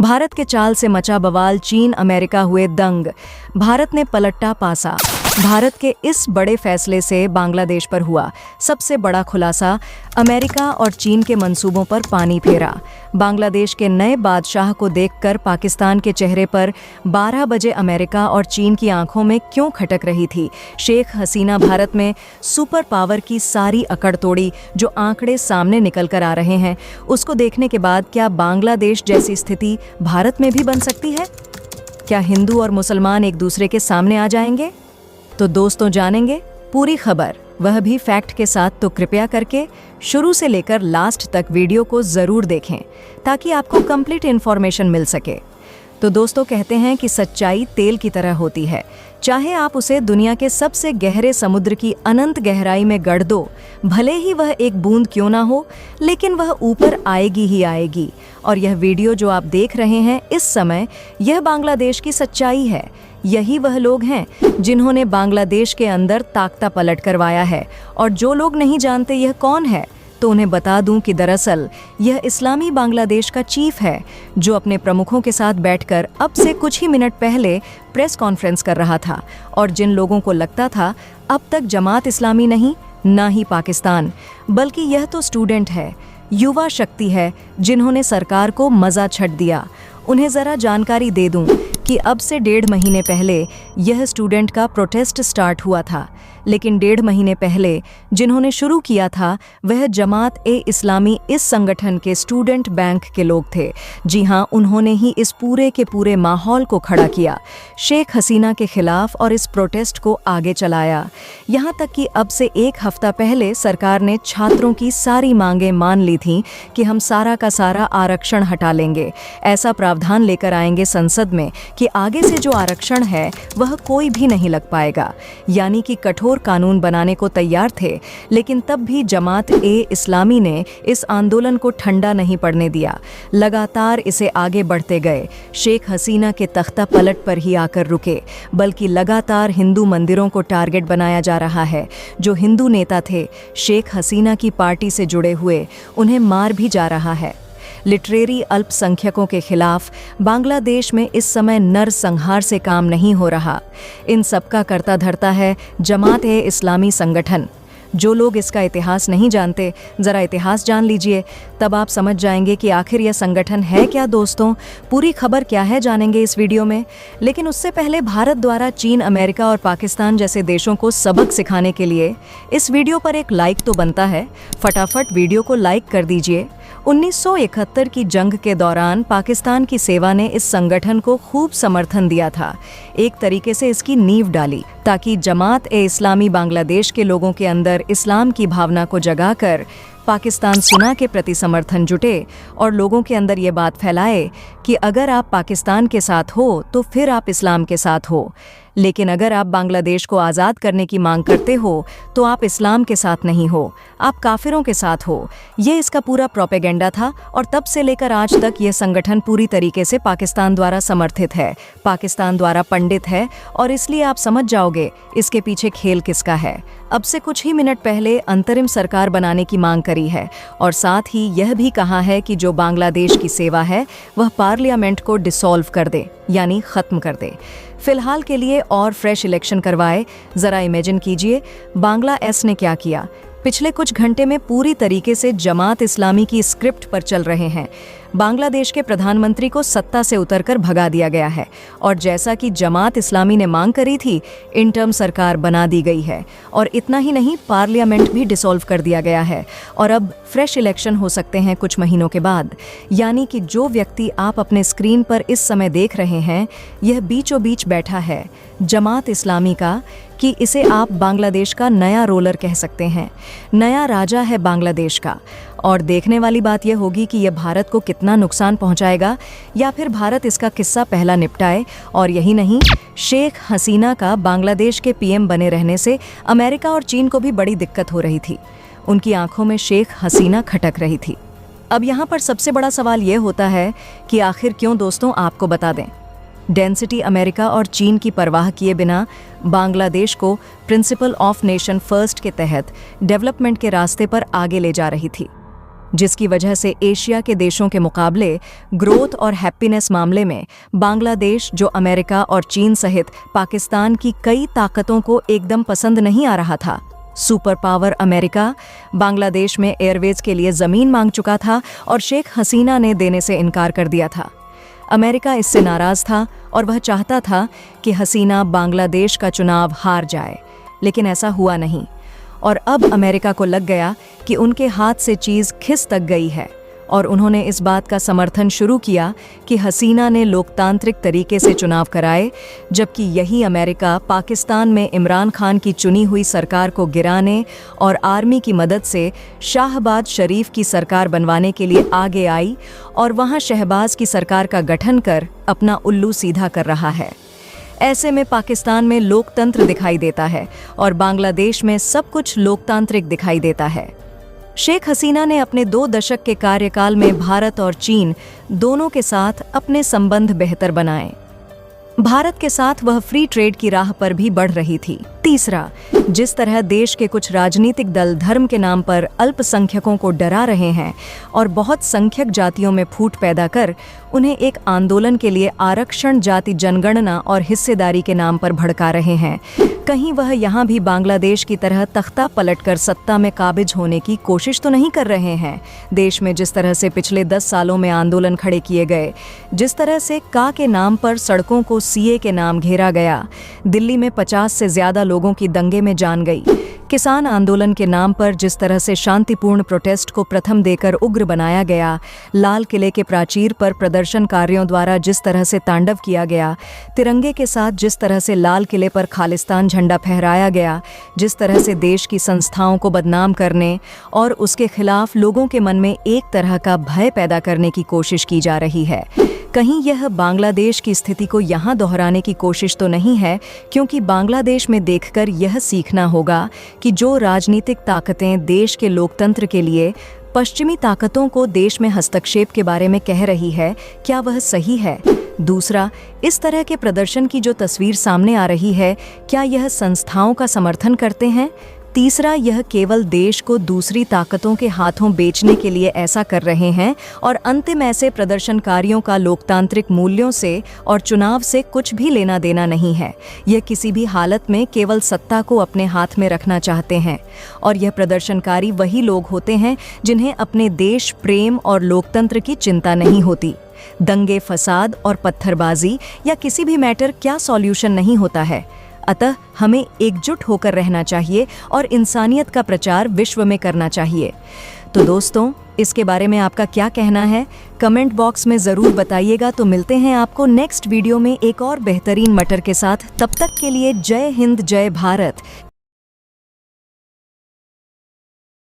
भारत के चाल से मचा बवाल, चीन अमेरिका हुए दंग। भारत ने पलटा पासा। भारत के इस बड़े फैसले से बांग्लादेश पर हुआ सबसे बड़ा खुलासा। अमेरिका और चीन के मंसूबों पर पानी फेरा। बांग्लादेश के नए बादशाह को देखकर पाकिस्तान के चेहरे पर 12 बजे अमेरिका और चीन की आंखों में क्यों खटक रही थी। शेख हसीना भारत में सुपर पावर की सारी अकड़ तोड़ी। जो आंकड़े सामने निकल कर आ रहे हैं, उसको देखने के बाद क्या बांग्लादेश जैसी स्थिति भारत में भी बन सकती है? क्या हिंदू और मुसलमान एक दूसरे के सामने आ जाएंगे? तो दोस्तों, जानेंगे पूरी खबर, वह भी फैक्ट के साथ। तो कृपया करके शुरू से लेकर लास्ट तक वीडियो को ज़रूर देखें ताकि आपको कंप्लीट इन्फॉर्मेशन मिल सके। तो दोस्तों, कहते हैं कि सच्चाई तेल की तरह होती है। चाहे आप उसे दुनिया के सबसे गहरे समुद्र की अनंत गहराई में गड़ दो, भले ही वह एक बूंद क्यों ना हो, लेकिन वह ऊपर आएगी ही आएगी। और यह वीडियो जो आप देख रहे हैं इस समय, यह बांग्लादेश की सच्चाई है। यही वह लोग हैं जिन्होंने बांग्लादेश के अंदर ताकता पलट करवाया है। और जो लोग नहीं जानते यह कौन है, तो उन्हें बता दूं कि दरअसल यह इस्लामी बांग्लादेश का चीफ है, जो अपने प्रमुखों के साथ बैठकर अब से कुछ ही मिनट पहले प्रेस कॉन्फ्रेंस कर रहा था। और जिन लोगों को लगता था अब तक जमात इस्लामी नहीं, ना ही पाकिस्तान, बल्कि यह तो स्टूडेंट है, युवा शक्ति है, जिन्होंने सरकार को मजा छट दिया। उन्हें ज़रा जानकारी दे दूं कि अब से 1.5 महीने पहले यह स्टूडेंट का प्रोटेस्ट स्टार्ट हुआ था। लेकिन 1.5 महीने पहले जिन्होंने शुरू किया था वह जमात-ए-इस्लामी इस संगठन के स्टूडेंट बैंक के लोग थे। जी हाँ, उन्होंने ही इस पूरे के पूरे माहौल को खड़ा किया, शेख हसीना के खिलाफ, और इस प्रोटेस्ट को आगे चलाया। यहाँ तक कि अब से 1 हफ्ता पहले सरकार ने छात्रों की सारी मांगें मान ली थीं कि हम सारा का सारा आरक्षण हटा लेंगे। ऐसा प्रावधान लेकर आएंगे संसद में कि आगे से जो आरक्षण है वह कोई भी नहीं लग पाएगा। यानी कि कठोर कानून बनाने को तैयार थे। लेकिन तब भी जमात-ए-इस्लामी ने इस आंदोलन को ठंडा नहीं पड़ने दिया। लगातार इसे आगे बढ़ते गए। शेख हसीना के तख्ता पलट पर ही आकर रुके, बल्कि लगातार हिंदू मंदिरों को टारगेट बनाया जा रहा है। जो हिंदू नेता थे शेख हसीना की पार्टी से जुड़े हुए, उन्हें मार भी जा रहा है। लिटरेरी अल्पसंख्यकों के खिलाफ बांग्लादेश में इस समय नरसंहार से काम नहीं हो रहा। इन सबका करता धरता है जमात-ए-इस्लामी संगठन। जो लोग इसका इतिहास नहीं जानते, ज़रा इतिहास जान लीजिए, तब आप समझ जाएंगे कि आखिर यह संगठन है क्या। दोस्तों, पूरी खबर क्या है जानेंगे इस वीडियो में। लेकिन उससे पहले भारत द्वारा चीन, अमेरिका और पाकिस्तान जैसे देशों को सबक सिखाने के लिए इस वीडियो पर एक लाइक तो बनता है। फटाफट वीडियो को लाइक कर दीजिए। 1971 की जंग के दौरान पाकिस्तान की सेवा ने इस संगठन को खूब समर्थन दिया था। एक तरीके से इसकी नींव डाली ताकि जमात-ए-इस्लामी बांग्लादेश के लोगों के अंदर इस्लाम की भावना को जगाकर पाकिस्तान सुना के प्रति समर्थन जुटे और लोगों के अंदर ये बात फैलाए कि अगर आप पाकिस्तान के साथ हो तो फिर आप इस्लाम के साथ हो, लेकिन अगर आप बांग्लादेश को आज़ाद करने की मांग करते हो तो आप इस्लाम के साथ नहीं हो, आप काफिरों के साथ हो। ये इसका पूरा प्रोपेगेंडा था। और तब से लेकर आज तक ये संगठन पूरी तरीके से पाकिस्तान द्वारा समर्थित है, पाकिस्तान द्वारा पंडित है। और इसलिए आप समझ जाओगे इसके पीछे खेल किसका है। अब से कुछ ही मिनट पहले अंतरिम सरकार बनाने की मांग करी है और साथ ही यह भी कहा है कि जो बांग्लादेश की सेवा है वह पार्लियामेंट को डिसॉल्व कर दे, यानी ख़त्म कर दे। फिलहाल के लिए और फ्रेश इलेक्शन करवाए। ज़रा इमेजिन कीजिए बांग्लादेश ने क्या किया। पिछले कुछ घंटे में पूरी तरीके से जमात इस्लामी की स्क्रिप्ट पर चल रहे हैं। बांग्लादेश के प्रधानमंत्री को सत्ता से उतरकर भगा दिया गया है और जैसा कि जमात इस्लामी ने मांग करी थी, इंटर्म सरकार बना दी गई है। और इतना ही नहीं, पार्लियामेंट भी डिसॉल्व कर दिया गया है और अब फ्रेश इलेक्शन हो सकते हैं कुछ महीनों के बाद। यानी कि जो व्यक्ति आप अपने स्क्रीन पर इस समय देख रहे हैं, यह बीचों बीच बैठा है जमात इस्लामी का, कि इसे आप बांग्लादेश का नया रोलर कह सकते हैं, नया राजा है बांग्लादेश का। और देखने वाली बात यह होगी कि यह भारत को कितना नुकसान पहुंचाएगा, या फिर भारत इसका किस्सा पहला निपटाए। और यही नहीं, शेख हसीना का बांग्लादेश के पीएम बने रहने से अमेरिका और चीन को भी बड़ी दिक्कत हो रही थी। उनकी आंखों में शेख हसीना खटक रही थी। अब यहाँ पर सबसे बड़ा सवाल यह होता है कि आखिर क्यों। दोस्तों, आपको बता दें, डेंसिटी अमेरिका और चीन की परवाह किए बिना बांग्लादेश को प्रिंसिपल ऑफ नेशन फर्स्ट के तहत डेवलपमेंट के रास्ते पर आगे ले जा रही थी। जिसकी वजह से एशिया के देशों के मुकाबले ग्रोथ और हैप्पीनेस मामले में बांग्लादेश, जो अमेरिका और चीन सहित पाकिस्तान की कई ताकतों को एकदम पसंद नहीं आ रहा था। सुपर पावर अमेरिका बांग्लादेश में एयरवेज के लिए जमीन मांग चुका था और शेख हसीना ने देने से इनकार कर दिया था। अमेरिका इससे नाराज था और वह चाहता था कि हसीना बांग्लादेश का चुनाव हार जाए, लेकिन ऐसा हुआ नहीं। और अब अमेरिका को लग गया कि उनके हाथ से चीज़ खिस तक गई है और उन्होंने इस बात का समर्थन शुरू किया कि हसीना ने लोकतांत्रिक तरीके से चुनाव कराए, जबकि यही अमेरिका पाकिस्तान में इमरान खान की चुनी हुई सरकार को गिराने और आर्मी की मदद से शाहबाज शरीफ की सरकार बनवाने के लिए आगे आई और वहां शहबाज की सरकार का गठन कर अपना उल्लू सीधा कर रहा है। ऐसे में पाकिस्तान में लोकतंत्र दिखाई देता है और बांग्लादेश में सब कुछ लोकतांत्रिक दिखाई देता है। शेख हसीना ने अपने 2 दशक के कार्यकाल में भारत और चीन दोनों के साथ अपने संबंध बेहतर बनाए। भारत के साथ वह फ्री ट्रेड की राह पर भी बढ़ रही थी। तीसरा, जिस तरह देश के कुछ राजनीतिक दल धर्म के नाम पर अल्पसंख्यकों को डरा रहे हैं और बहुत संख्यक जातियों में फूट पैदा कर उन्हें एक आंदोलन के लिए आरक्षण, जाति जनगणना और हिस्सेदारी के नाम पर भड़का रहे हैं, कहीं वह यहाँ भी बांग्लादेश की तरह तख्ता पलटकर सत्ता में काबिज होने की कोशिश तो नहीं कर रहे हैं। देश में जिस तरह से पिछले 10 सालों में आंदोलन खड़े किए गए, जिस तरह से का के नाम पर सड़कों को सीए के नाम घेरा गया, दिल्ली में 50 से ज्यादा लोगों की दंगे में जान गई, किसान आंदोलन के नाम पर जिस तरह से शांतिपूर्ण प्रोटेस्ट को प्रथम देकर उग्र बनाया गया, लाल किले के प्राचीर पर प्रदर्शनकारियों द्वारा जिस तरह से तांडव किया गया, तिरंगे के साथ जिस तरह से लाल किले पर खालिस्तान झंडा फहराया गया, जिस तरह से देश की संस्थाओं को बदनाम करने और उसके खिलाफ लोगों के मन में एक तरह का भय पैदा करने की कोशिश की जा रही है, कहीं यह बांग्लादेश की स्थिति को यहाँ दोहराने की कोशिश तो नहीं है? क्योंकि बांग्लादेश में देखकर यह सीखना होगा कि जो राजनीतिक ताकतें देश के लोकतंत्र के लिए पश्चिमी ताकतों को देश में हस्तक्षेप के बारे में कह रही है, क्या वह सही है? दूसरा, इस तरह के प्रदर्शन की जो तस्वीर सामने आ रही है, क्या यह संस्थाओं का समर्थन करते हैं? तीसरा, यह केवल देश को दूसरी ताकतों के हाथों बेचने के लिए ऐसा कर रहे हैं और अंतिम ऐसे प्रदर्शनकारियों का लोकतांत्रिक मूल्यों से और चुनाव से कुछ भी लेना देना नहीं है। यह किसी भी हालत में केवल सत्ता को अपने हाथ में रखना चाहते हैं और यह प्रदर्शनकारी वही लोग होते हैं जिन्हें अपने देश प्रेम और लोकतंत्र की चिंता नहीं होती। दंगे, फसाद और पत्थरबाजी या किसी भी मैटर क्या सॉल्यूशन नहीं होता है। अतः हमें एकजुट होकर रहना चाहिए और इंसानियत का प्रचार विश्व में करना चाहिए। तो दोस्तों, इसके बारे में आपका क्या कहना है? कमेंट बॉक्स में ज़रूर बताइएगा। तो मिलते हैं आपको नेक्स्ट वीडियो में एक और बेहतरीन मटर के साथ। तब तक के लिए जय हिंद, जय भारत।